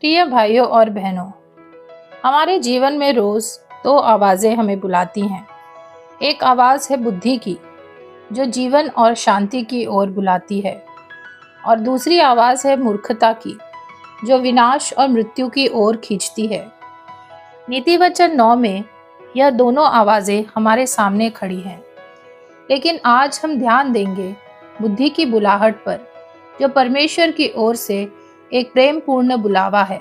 प्रिय भाइयों और बहनों, हमारे जीवन में रोज दो आवाज़ें हमें बुलाती हैं। एक आवाज़ है बुद्धि की, जो जीवन और शांति की ओर बुलाती है, और दूसरी आवाज़ है मूर्खता की, जो विनाश और मृत्यु की ओर खींचती है। नीति वचन 9 में यह दोनों आवाज़ें हमारे सामने खड़ी हैं, लेकिन आज हम ध्यान देंगे बुद्धि की बुलाहट पर, जो परमेश्वर की ओर से एक प्रेमपूर्ण बुलावा है।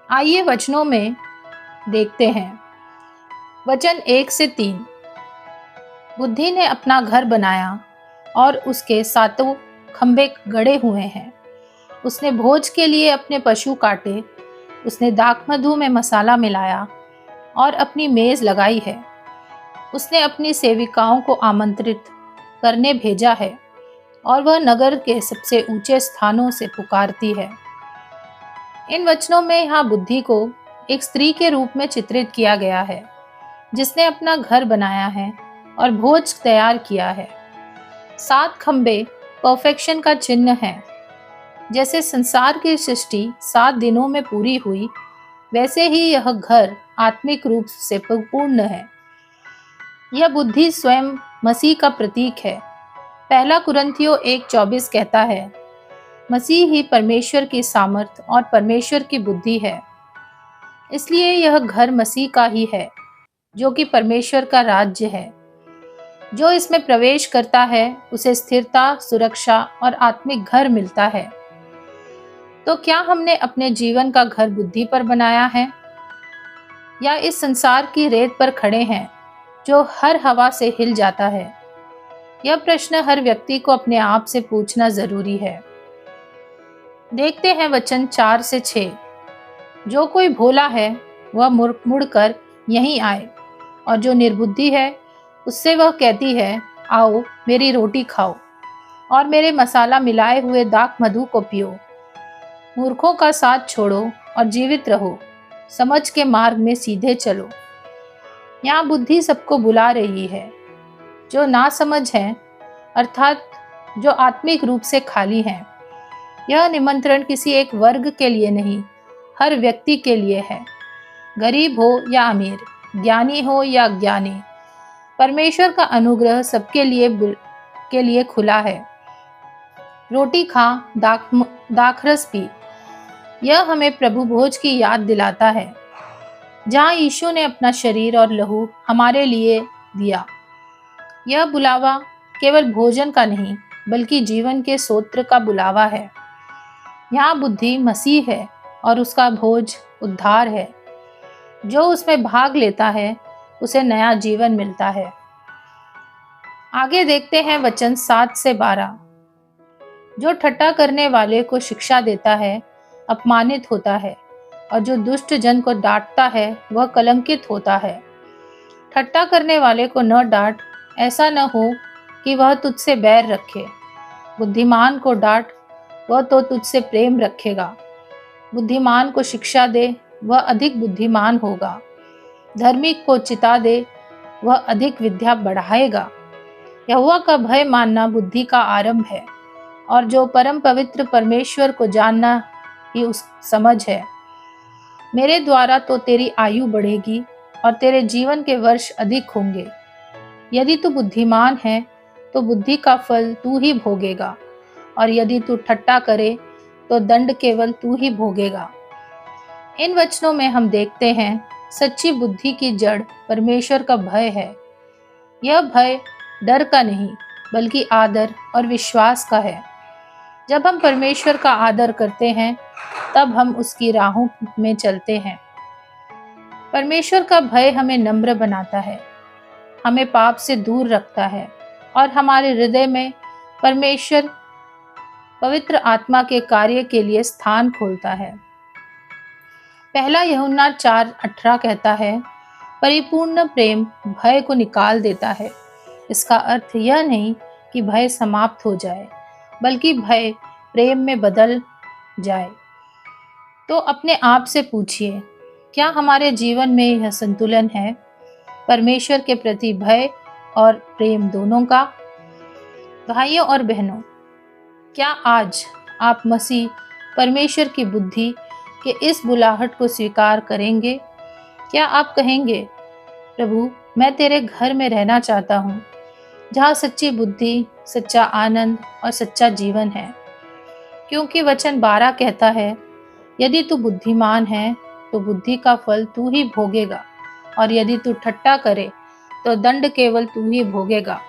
आइए वचनों में देखते हैं। वचन 1 से 3। बुद्धि ने अपना घर बनाया और उसके सातों खंभे गड़े हुए हैं। उसने भोज के लिए अपने पशु काटे, उसने दाखमधु में मसाला मिलाया और अपनी मेज लगाई है। उसने अपनी सेविकाओं को आमंत्रित करने भेजा है और वह नगर के सबसे ऊंचे स्थानों से पुकारती है। इन वचनों में यहाँ बुद्धि को एक स्त्री के रूप में चित्रित किया गया है, जिसने अपना घर बनाया है और भोज तैयार किया है। 7 खंबे परफेक्शन का चिन्ह है। जैसे संसार की सृष्टि 7 दिनों में पूरी हुई, वैसे ही यह घर आत्मिक रूप से पूर्ण है। यह बुद्धि स्वयं मसीह का प्रतीक है। पहला कुरिन्थियों 1:24 कहता है, मसीह ही परमेश्वर की सामर्थ और परमेश्वर की बुद्धि है। इसलिए यह घर मसीह का ही है, जो कि परमेश्वर का राज्य है। जो इसमें प्रवेश करता है उसे स्थिरता, सुरक्षा और आत्मिक घर मिलता है। तो क्या हमने अपने जीवन का घर बुद्धि पर बनाया है, या इस संसार की रेत पर खड़े हैं जो हर हवा से हिल जाता है? यह प्रश्न हर व्यक्ति को अपने आप से पूछना जरूरी है। देखते हैं वचन 4 से 6। जो कोई भोला है वह मुड़कर यहीं आए, और जो निर्बुद्धि है उससे वह कहती है, आओ मेरी रोटी खाओ और मेरे मसाला मिलाए हुए दाख मधु को पियो। मूर्खों का साथ छोड़ो और जीवित रहो, समझ के मार्ग में सीधे चलो। यहाँ बुद्धि सबको बुला रही है जो ना समझ है, अर्थात जो आत्मिक रूप से खाली हैं। यह निमंत्रण किसी एक वर्ग के लिए नहीं, हर व्यक्ति के लिए है। गरीब हो या अमीर, ज्ञानी हो या अज्ञानी, परमेश्वर का अनुग्रह सबके लिए खुला है। रोटी खा, दाखरस पी। यह हमें प्रभु भोज की याद दिलाता है, जहाँ यीशु ने अपना शरीर और लहू हमारे लिए दिया। यह बुलावा केवल भोजन का नहीं, बल्कि जीवन के सोत्र का बुलावा है। यहाँ बुद्धि मसीह है और उसका भोज उद्धार है। जो उसमें भाग लेता है उसे नया जीवन मिलता है। आगे देखते हैं वचन 7 से 12। जो ठट्ठा करने वाले को शिक्षा देता है अपमानित होता है, और जो दुष्ट जन को डांटता है वह कलंकित होता है। ठट्ठा करने वाले को न डांट, ऐसा न हो कि वह तुझसे बैर रखे। बुद्धिमान को डांट, वह तो तुझसे प्रेम रखेगा। बुद्धिमान को शिक्षा दे, वह अधिक बुद्धिमान होगा। धार्मिक को चिता दे, वह अधिक विद्या बढ़ाएगा। यहोवा का भय मानना बुद्धि का आरंभ है, और जो परम पवित्र परमेश्वर को जानना ही उस समझ है। मेरे द्वारा तो तेरी आयु बढ़ेगी और तेरे जीवन के वर्ष अधिक होंगे। यदि तू बुद्धिमान है तो बुद्धि का फल तू ही भोगेगा, और यदि तू ठट्ठा करे तो दंड केवल तू ही भोगेगा। इन वचनों में हम देखते हैं सच्ची बुद्धि की जड़ परमेश्वर का भय है। यह भय डर का नहीं, बल्कि आदर और विश्वास का है। जब हम परमेश्वर का आदर करते हैं, तब हम उसकी राहों में चलते हैं। परमेश्वर का भय हमें नम्र बनाता है, हमें पाप से दूर रखता है, और हमारे हृदय में परमेश्वर पवित्र आत्मा के कार्य के लिए स्थान खोलता है। पहला यूहन्ना 4:18 कहता है, परिपूर्ण प्रेम भय को निकाल देता है। इसका अर्थ यह नहीं कि भय समाप्त हो जाए, बल्कि भय प्रेम में बदल जाए। तो अपने आप से पूछिए, क्या हमारे जीवन में यह संतुलन है, परमेश्वर के प्रति भय और प्रेम दोनों का? भाइयों और बहनों, क्या आज आप मसीह परमेश्वर की बुद्धि कि इस बुलाहट को स्वीकार करेंगे? क्या आप कहेंगे, प्रभु, मैं तेरे घर में रहना चाहता हूँ, जहाँ सच्ची बुद्धि, सच्चा आनंद और सच्चा जीवन है? क्योंकि वचन 12 कहता है, यदि तू बुद्धिमान है तो बुद्धि का फल तू ही भोगेगा, और यदि तू ठट्ठा करे तो दंड केवल तू ही भोगेगा।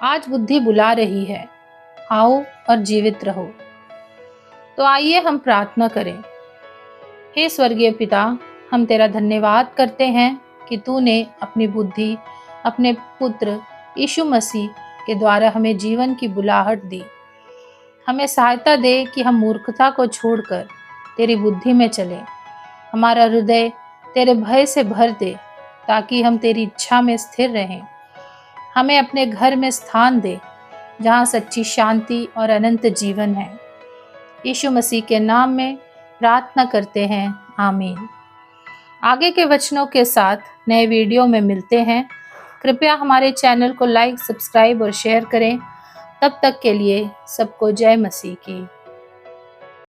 आज बुद्धि बुला रही है, आओ और जीवित रहो। तो आइए हम प्रार्थना करें। हे स्वर्गीय पिता, हम तेरा धन्यवाद करते हैं कि तूने अपनी बुद्धि अपने पुत्र यीशु मसीह के द्वारा हमें जीवन की बुलाहट दी। हमें सहायता दे कि हम मूर्खता को छोड़कर तेरी बुद्धि में चलें। हमारा हृदय तेरे भय से भर दे, ताकि हम तेरी इच्छा में स्थिर रहें। हमें अपने घर में स्थान दे, जहाँ सच्ची शांति और अनंत जीवन है। यीशु मसीह के नाम में प्रार्थना करते हैं, आमीन। आगे के वचनों के साथ नए वीडियो में मिलते हैं। कृपया हमारे चैनल को लाइक, सब्सक्राइब और शेयर करें। तब तक के लिए सबको जय मसीह की।